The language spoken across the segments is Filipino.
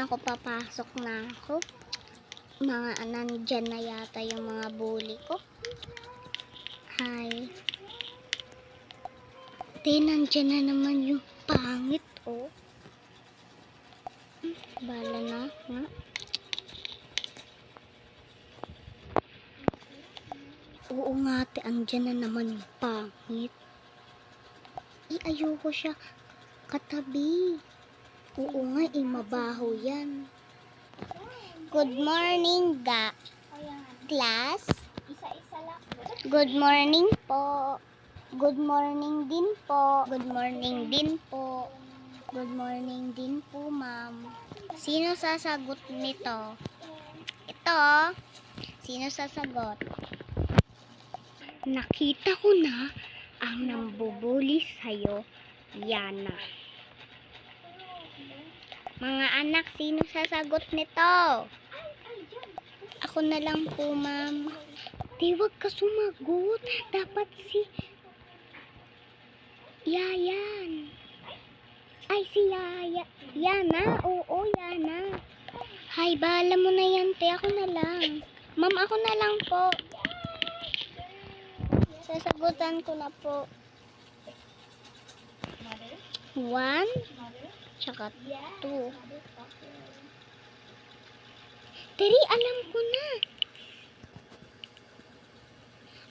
Naku, papasok na ako. Nandyan na yata yung mga bully ko. Hi. Nandyan na naman yung pangit, oh. Bala na, ha? Oo nga, andyan na naman yung pangit. Ayoko siya katabi. Oo nga, mabaho yan. Good morning, class. Isa-isa lang. Good morning po. Good morning din po. Good morning din po. Good morning din po, ma'am. Sino sasagot nito? Ito. Sino sasagot? Nakita ko na ang nambubuli sa'yo, Yana. Mga anak, sino sasagot nito? Ako na lang po, ma'am. Wag ka sumagot. Dapat si Yayan. Ay, si Yana. Oo, Yana. Hay, bahala mo na yan, te. Ako na lang. Ma'am, ako na lang po. Sasagutan ko na po. 1, tsaka 2. Teri, alam ko na.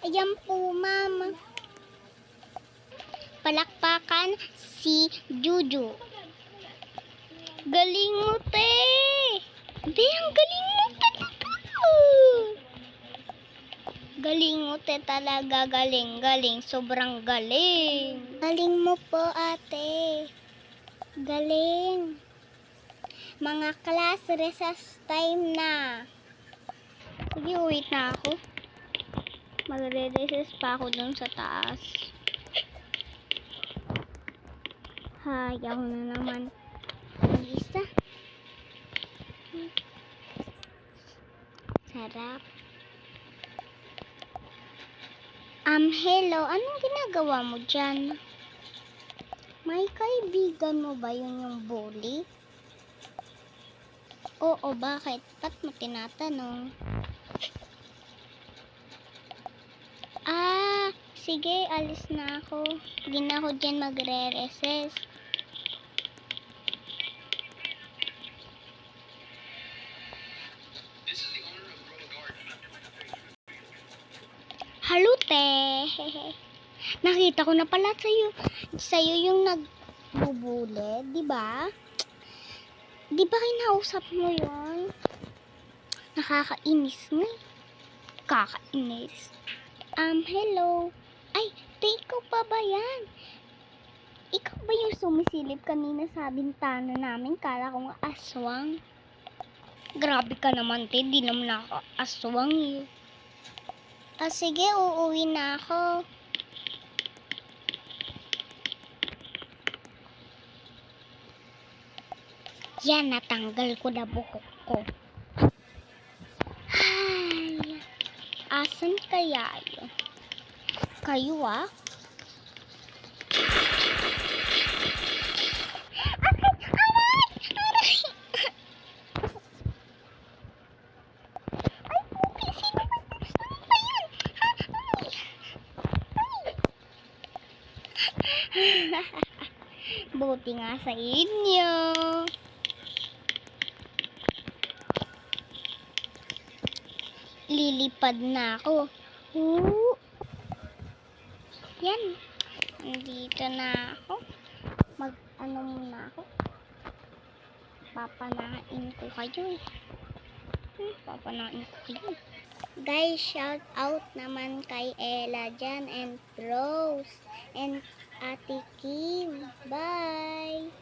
Ayan po, ma'am. Palakpakan si Juju. Galing mo, te. Hindi, ang galing mo talaga. Galing mo, te, talaga. Galing. Sobrang galing. Galing mo po, ate. Galing. Mga class, recess time na. Sige, wait na ako. Magre-recess pa ako dun sa taas. Ayaw na naman. Isa. Sarap. Hello. Anong ginagawa mo dyan? May kaibigan mo ba yun yung bully? Oo, bakit? Ba't mo tinatanong? Sige, alis na ako. Hindi na ako dyan magre-recess. Halo, te. Nakita ko na pala sa'yo yung nagbubule, di ba? Di ba kinausap mo yun? Nakakainis nga. Kakainis. Hello. Ay, te, ikaw pa ba yan? Ikaw ba yung sumisilip kanina sa bintana namin? Kala ko nga aswang. Grabe ka naman, te. Di naman ako aswang eh. Sige, uuwi na ako. Yan, natanggal ko na buhok ko. Ay, asan kaya yun? Kayo ah? Buti nga sa inyo. Lilipad na ako. Yan. Nandito na ako. Mag-ano muna ako. Papanain ko kayo eh. Papanain ko kayo. Guys, shout out naman kay Ella dyan and Rose and Ate Kim. Bye!